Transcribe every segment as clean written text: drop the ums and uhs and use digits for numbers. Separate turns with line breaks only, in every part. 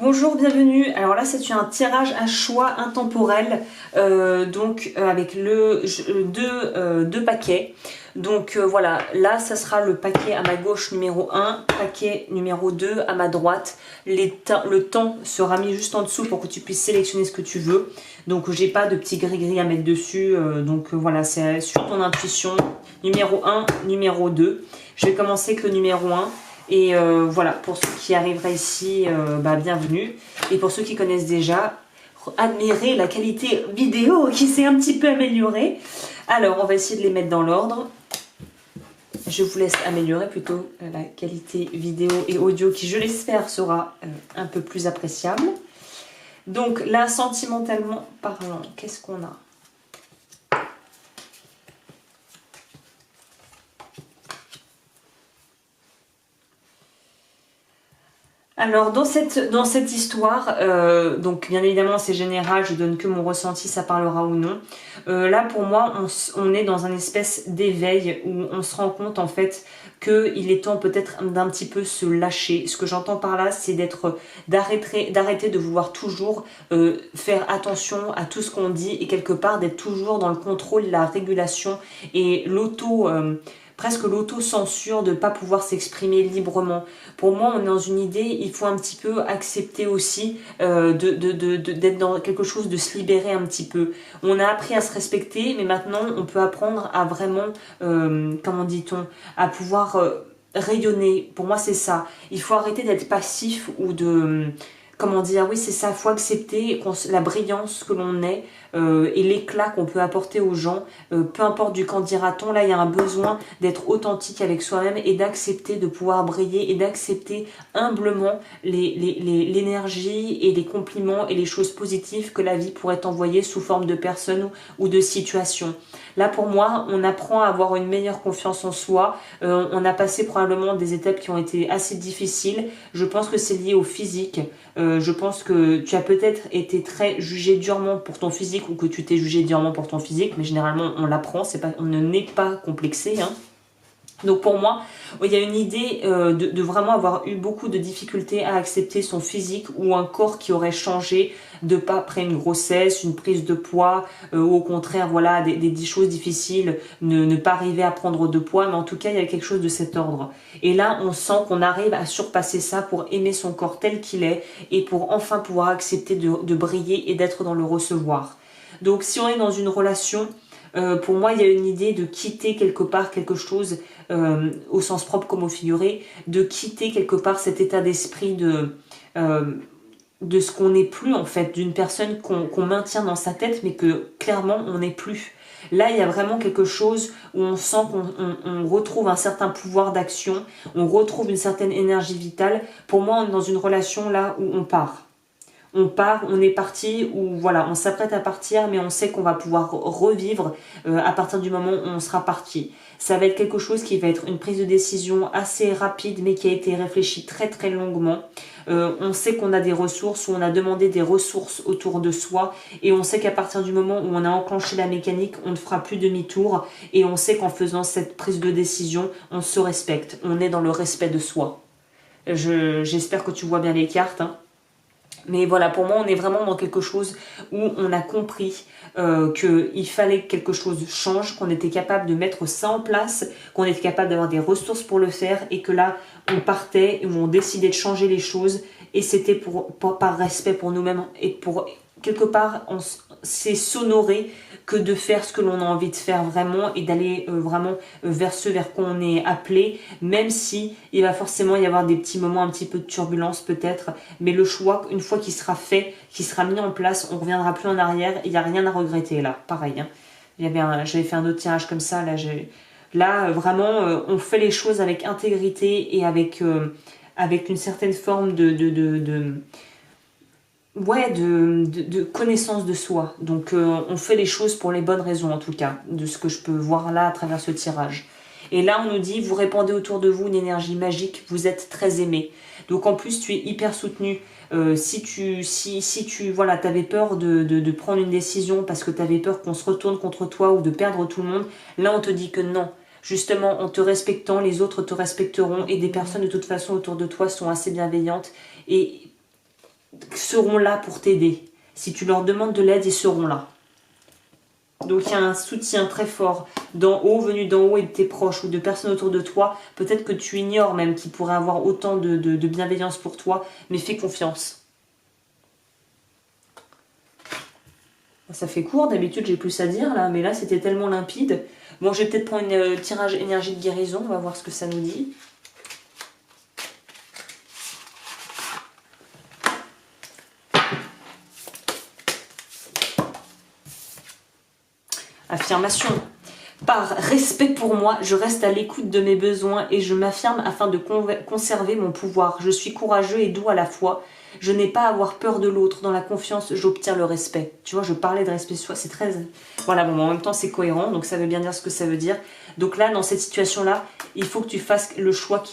Bonjour, bienvenue. Alors là, c'est un tirage à choix intemporel, avec deux paquets. Voilà, là, ça sera le paquet à ma gauche numéro 1, paquet numéro 2 à ma droite. Le temps sera mis juste en dessous pour que tu puisses sélectionner ce que tu veux. Donc, j'ai pas de petit gris-gris à mettre dessus. Voilà, c'est sur ton intuition. Numéro 1, numéro 2. Je vais commencer avec le numéro 1. Et voilà, pour ceux qui arriveraient ici, bienvenue. Et pour ceux qui connaissent déjà, admirez la qualité vidéo qui s'est un petit peu améliorée. Alors, on va essayer de les mettre dans l'ordre. Je vous laisse améliorer plutôt la qualité vidéo et audio qui, je l'espère, sera un peu plus appréciable. Donc là, sentimentalement parlant, qu'est-ce qu'on a ? Alors dans cette histoire, donc bien évidemment c'est général, je donne que mon ressenti, ça parlera ou non. Là pour moi on est dans un espèce d'éveil où on se rend compte en fait qu'il est temps peut-être d'un petit peu se lâcher. Ce que j'entends par là c'est d'arrêter de vouloir toujours faire attention à tout ce qu'on dit et quelque part d'être toujours dans le contrôle, la régulation et presque l'auto-censure de ne pas pouvoir s'exprimer librement. Pour moi, on est dans une idée, il faut un petit peu accepter aussi d'être dans quelque chose, de se libérer un petit peu. On a appris à se respecter, mais maintenant, on peut apprendre à vraiment, comment dit-on, à pouvoir rayonner. Pour moi, c'est ça. Il faut arrêter d'être passif ou de... Comment dire, oui c'est ça, il faut accepter la brillance que l'on est et l'éclat qu'on peut apporter aux gens, peu importe du qu'en dira-t-on, là il y a un besoin d'être authentique avec soi-même et d'accepter de pouvoir briller et d'accepter humblement l'énergie et les compliments et les choses positives que la vie pourrait t'envoyer sous forme de personnes ou de situations. Là pour moi, on apprend à avoir une meilleure confiance en soi, on a passé probablement des étapes qui ont été assez difficiles, je pense que c'est lié au physique. Je pense que tu as peut-être été très jugé durement pour ton physique ou que tu t'es jugé durement pour ton physique, mais généralement on l'apprend, on ne naît pas complexé, hein. Donc pour moi, il y a une idée de vraiment avoir eu beaucoup de difficultés à accepter son physique ou un corps qui aurait changé de pas après une grossesse, une prise de poids, ou au contraire, voilà, des choses difficiles, ne pas arriver à prendre de poids, mais en tout cas, il y a quelque chose de cet ordre. Et là, on sent qu'on arrive à surpasser ça pour aimer son corps tel qu'il est et pour enfin pouvoir accepter de briller et d'être dans le recevoir. Donc si on est dans une relation, pour moi, il y a une idée de quitter quelque part quelque chose, au sens propre comme au figuré, de quitter quelque part cet état d'esprit de ce qu'on n'est plus en fait, d'une personne qu'on maintient dans sa tête, mais que clairement on n'est plus. Là, il y a vraiment quelque chose où on sent qu'on retrouve un certain pouvoir d'action, on retrouve une certaine énergie vitale. Pour moi, on est dans une relation là où on part. On part, on est parti, ou voilà, on s'apprête à partir, mais on sait qu'on va pouvoir revivre à partir du moment où on sera parti. Ça va être quelque chose qui va être une prise de décision assez rapide, mais qui a été réfléchie très très longuement. On sait qu'on a des ressources, ou on a demandé des ressources autour de soi, et on sait qu'à partir du moment où on a enclenché la mécanique, on ne fera plus demi-tour, et on sait qu'en faisant cette prise de décision, on se respecte, on est dans le respect de soi. J'espère que tu vois bien les cartes, hein. Mais voilà, pour moi, on est vraiment dans quelque chose où on a compris qu'il fallait que quelque chose change, qu'on était capable de mettre ça en place, qu'on était capable d'avoir des ressources pour le faire et que là, on partait et où on décidait de changer les choses et c'était par respect pour nous-mêmes et pour quelque part, c'est s'honorer que de faire ce que l'on a envie de faire vraiment et d'aller vraiment vers ce vers quoi on est appelé, même si il va forcément y avoir des petits moments un petit peu de turbulence peut-être, mais le choix, une fois qu'il sera fait, qu'il sera mis en place, on ne reviendra plus en arrière, il n'y a rien à regretter là, pareil, hein. J'avais fait un autre tirage comme ça, là vraiment on fait les choses avec intégrité et avec une certaine forme de connaissance de soi. Donc on fait les choses pour les bonnes raisons en tout cas, de ce que je peux voir là à travers ce tirage. Et là on nous dit, vous répandez autour de vous une énergie magique, vous êtes très aimé. Donc en plus tu es hyper soutenu. Si tu voilà, t'avais peur de prendre une décision parce que t'avais peur qu'on se retourne contre toi ou de perdre tout le monde, là on te dit que non. Justement, en te respectant, les autres te respecteront et des personnes de toute façon autour de toi sont assez bienveillantes et seront là pour t'aider. Si tu leur demandes de l'aide, ils seront là. Donc il y a un soutien très fort d'en haut, venu d'en haut et de tes proches ou de personnes autour de toi. Peut-être que tu ignores même qu'ils pourraient avoir autant de bienveillance pour toi, mais fais confiance. Ça fait court, d'habitude j'ai plus à dire là, mais là c'était tellement limpide. Bon, je vais peut-être prendre un tirage énergie de guérison, on va voir ce que ça nous dit. Affirmation. Par respect pour moi, je reste à l'écoute de mes besoins et je m'affirme afin de conserver mon pouvoir. Je suis courageux et doux à la fois. Je n'ai pas à avoir peur de l'autre. Dans la confiance, j'obtiens le respect. Tu vois, je parlais de respect sur soi, c'est très... Voilà, bon, en même temps, c'est cohérent, donc ça veut bien dire ce que ça veut dire. Donc là, dans cette situation-là, il faut que tu fasses le choix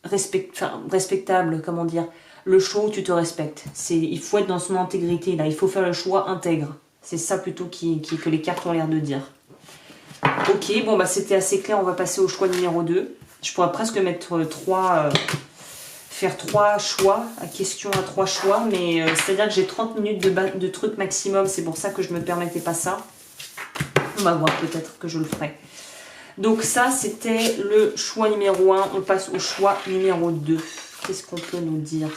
respectable, comment dire, le choix où tu te respectes. Il faut être dans son intégrité, là, il faut faire le choix intègre. C'est ça plutôt que les cartes ont l'air de dire. Ok, bon bah c'était assez clair, on va passer au choix numéro 2. Je pourrais presque mettre faire 3 choix, question à 3 choix, mais c'est-à-dire que j'ai 30 minutes de truc maximum, c'est pour ça que je me permettais pas ça. On va voir, peut-être que je le ferai. Donc ça, c'était le choix numéro 1, on passe au choix numéro 2. Qu'est-ce qu'on peut nous dire ?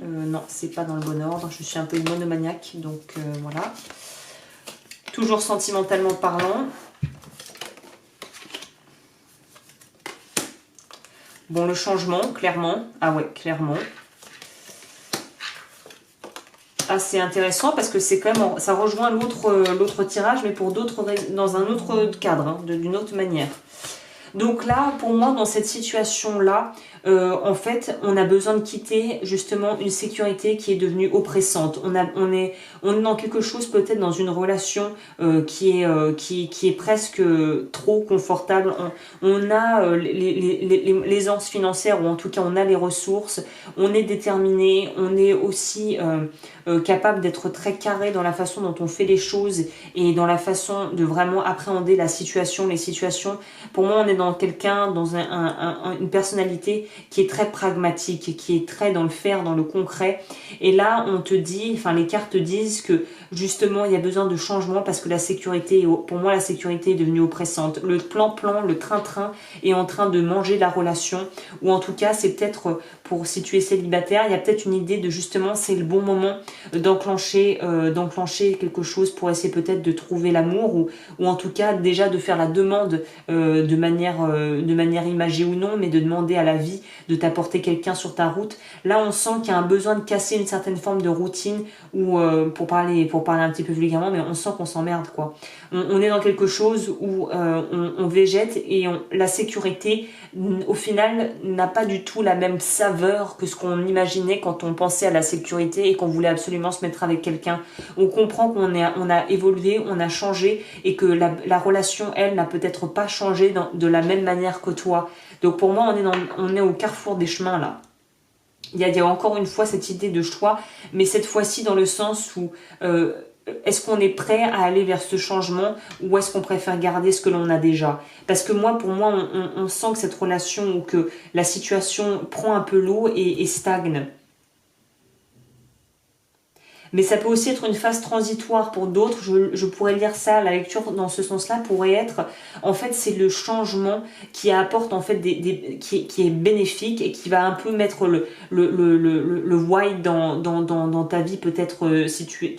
Non, c'est pas dans le bon ordre. Je suis un peu une monomaniaque, donc voilà. Toujours sentimentalement parlant. Bon, le changement, clairement. Ah ouais, clairement. Ah, c'est intéressant parce que c'est quand même, ça rejoint l'autre tirage, mais pour d'autres, dans un autre cadre, hein, d'une autre manière. Donc là, pour moi, dans cette situation-là, en fait, on a besoin de quitter justement une sécurité qui est devenue oppressante. On est dans quelque chose, peut-être dans une relation qui est presque trop confortable. On a l'aisance financière, ou en tout cas on a les ressources, on est déterminé, on est aussi capable d'être très carré dans la façon dont on fait les choses et dans la façon de vraiment appréhender la situation, les situations. Pour moi, on est dans quelqu'un, dans une personnalité qui est très pragmatique, qui est très dans le faire, dans le concret. Et là, on te dit, enfin les cartes disent que justement, il y a besoin de changement parce que la sécurité, pour moi, la sécurité est devenue oppressante. Le plan-plan, le train-train est en train de manger la relation. Ou en tout cas, c'est peut-être, pour si tu es célibataire, il y a peut-être une idée de justement, c'est le bon moment d'enclencher quelque chose pour essayer peut-être de trouver l'amour ou en tout cas déjà de faire la demande de manière imagée ou non, mais de demander à la vie de t'apporter quelqu'un sur ta route. Là, on sent qu'il y a un besoin de casser une certaine forme de routine ou pour parler un petit peu vulgairement, mais on sent qu'on s'emmerde quoi. On est dans quelque chose où on végète et la sécurité au final n'a pas du tout la même saveur que ce qu'on imaginait quand on pensait à la sécurité et qu'on voulait absolument se mettre avec quelqu'un. On comprend qu'on a évolué, on a changé et que la relation, elle, n'a peut-être pas changé de la même manière que toi. Donc pour moi, on est au carrefour des chemins là. Il y a encore une fois cette idée de choix, mais cette fois-ci dans le sens où est-ce qu'on est prêt à aller vers ce changement ou est-ce qu'on préfère garder ce que l'on a déjà? Parce que pour moi, on sent que cette relation ou que la situation prend un peu l'eau et stagne. Mais ça peut aussi être une phase transitoire pour d'autres. Je pourrais lire ça, la lecture dans ce sens-là pourrait être, en fait, c'est le changement qui apporte en fait qui est bénéfique et qui va un peu mettre le why dans ta vie, peut-être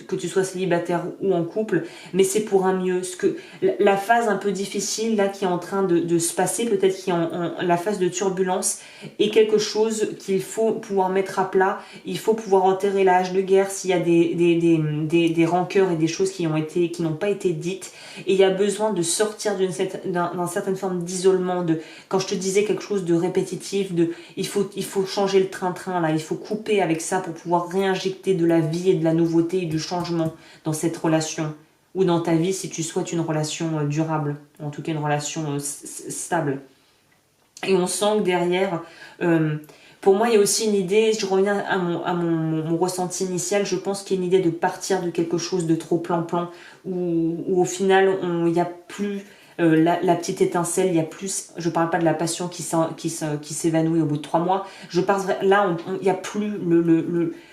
que tu sois célibataire ou en couple, mais c'est pour un mieux. Ce que la phase un peu difficile là qui est en train de se passer, peut-être qui est la phase de turbulence, est quelque chose qu'il faut pouvoir mettre à plat. Il faut pouvoir enterrer la hache de guerre s'il y a des rancœurs et des choses qui n'ont pas été dites, et il y a besoin de sortir d'une certaine forme d'isolement, quand je te disais quelque chose de répétitif, il faut changer le train-train là, il faut couper avec ça pour pouvoir réinjecter de la vie et de la nouveauté et du changement dans cette relation ou dans ta vie si tu souhaites une relation durable, en tout cas une relation stable. Et on sent que derrière pour moi, il y a aussi une idée, je reviens à mon ressenti initial, je pense qu'il y a une idée de partir de quelque chose de trop plan-plan, où au final, il n'y a plus la petite étincelle, il y a plus, je parle pas de la passion qui s'évanouit au bout de 3 mois, je parle, là, il n'y a plus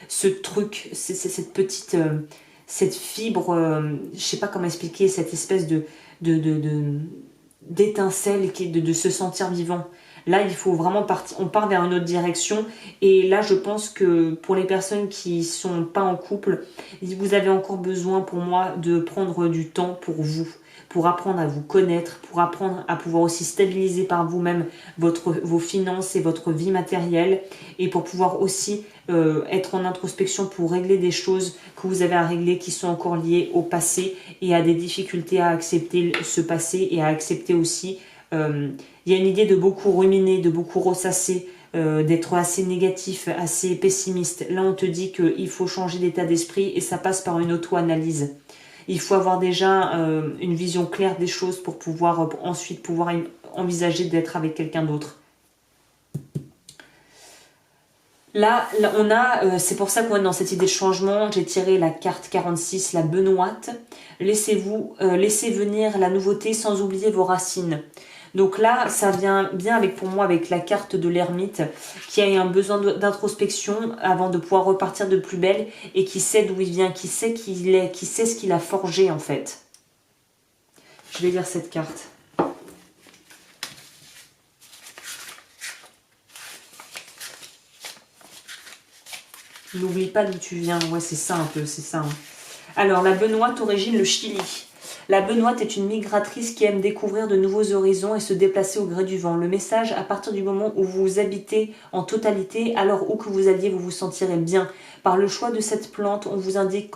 ce truc, cette petite, cette fibre, je sais pas comment expliquer, cette espèce d'étincelle, de se sentir vivant. Là, il faut vraiment partir, on part vers une autre direction. Et là, je pense que pour les personnes qui sont pas en couple, vous avez encore besoin, pour moi, de prendre du temps pour vous, pour apprendre à vous connaître, pour apprendre à pouvoir aussi stabiliser par vous-même vos finances et votre vie matérielle, et pour pouvoir aussi être en introspection pour régler des choses que vous avez à régler qui sont encore liées au passé et à des difficultés à accepter ce passé et à accepter aussi il y a une idée de beaucoup ruminer, de beaucoup ressasser, d'être assez négatif, assez pessimiste. Là, on te dit qu'il faut changer d'état d'esprit et ça passe par une auto-analyse. Il faut avoir déjà une vision claire des choses pour pouvoir ensuite pouvoir envisager d'être avec quelqu'un d'autre. Là, on a, c'est pour ça qu'on est dans cette idée de changement. J'ai tiré la carte 46, la Benoîte. Laissez venir la nouveauté sans oublier vos racines. Donc là, ça vient bien pour moi avec la carte de l'ermite qui a un besoin d'introspection avant de pouvoir repartir de plus belle et qui sait d'où il vient, qui sait qui il est, qui sait ce qu'il a forgé en fait. Je vais lire cette carte. N'oublie pas d'où tu viens. Ouais, c'est ça un peu, c'est ça. Hein. Alors, la Benoîte, origine le Chili. La Benoîte est une migratrice qui aime découvrir de nouveaux horizons et se déplacer au gré du vent. Le message, à partir du moment où vous habitez en totalité, alors où que vous alliez, vous vous sentirez bien. Par le choix de cette plante, on vous indique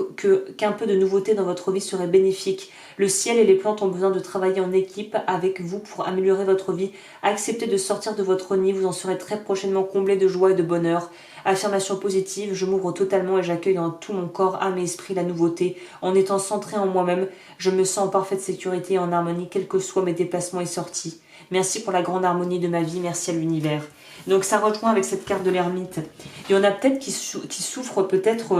qu'un peu de nouveauté dans votre vie serait bénéfique. Le ciel et les plantes ont besoin de travailler en équipe avec vous pour améliorer votre vie. Acceptez de sortir de votre nid, vous en serez très prochainement comblé de joie et de bonheur. Affirmation positive, je m'ouvre totalement et j'accueille dans tout mon corps, âme et esprit la nouveauté. En étant centré en moi-même, je me sens en parfaite sécurité et en harmonie, quels que soient mes déplacements et sorties. Merci pour la grande harmonie de ma vie, merci à l'univers. Donc ça rejoint avec cette carte de l'ermite. Il y en a peut-être qui souffrent peut-être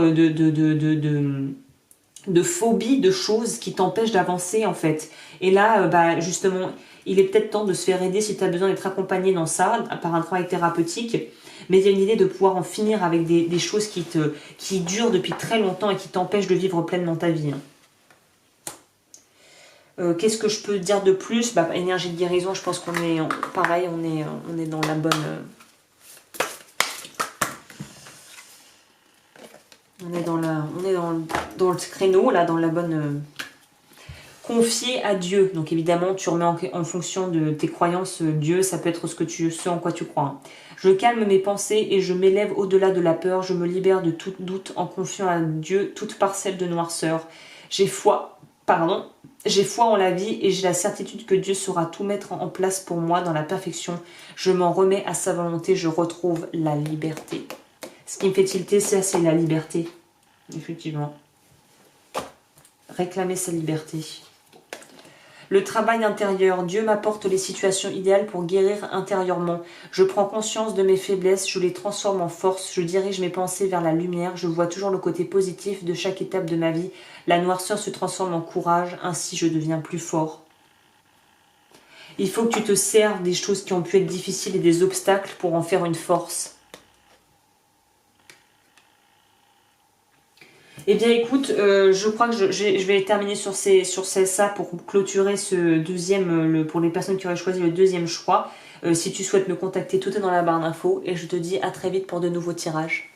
de phobie, de choses qui t'empêchent d'avancer en fait. Et là, justement, il est peut-être temps de se faire aider si tu as besoin d'être accompagné dans ça, par un travail thérapeutique. Mais il y a une idée de pouvoir en finir avec des choses qui durent depuis très longtemps et qui t'empêchent de vivre pleinement ta vie. Qu'est-ce que je peux dire de plus? Énergie de guérison, je pense qu'on est pareil, on est dans la bonne... on est dans le créneau, là, dans la bonne... Confier à Dieu. Donc évidemment, tu remets en fonction de tes croyances, Dieu, ça peut être ce en quoi tu crois. Je calme mes pensées et je m'élève au-delà de la peur. Je me libère de tout doute en confiant à Dieu toute parcelle de noirceur. J'ai foi en la vie et j'ai la certitude que Dieu saura tout mettre en place pour moi dans la perfection. Je m'en remets à sa volonté, je retrouve la liberté. Ce qui me fait tilter, c'est la liberté. Effectivement. Réclamer sa liberté. Le travail intérieur. Dieu m'apporte les situations idéales pour guérir intérieurement. Je prends conscience de mes faiblesses, je les transforme en force, je dirige mes pensées vers la lumière, je vois toujours le côté positif de chaque étape de ma vie. La noirceur se transforme en courage, ainsi je deviens plus fort. Il faut que tu te serves des choses qui ont pu être difficiles et des obstacles pour en faire une force. Eh bien écoute, je crois que je vais terminer sur ça pour clôturer ce deuxième, pour les personnes qui auraient choisi le deuxième choix. Si tu souhaites me contacter, tout est dans la barre d'infos et je te dis à très vite pour de nouveaux tirages.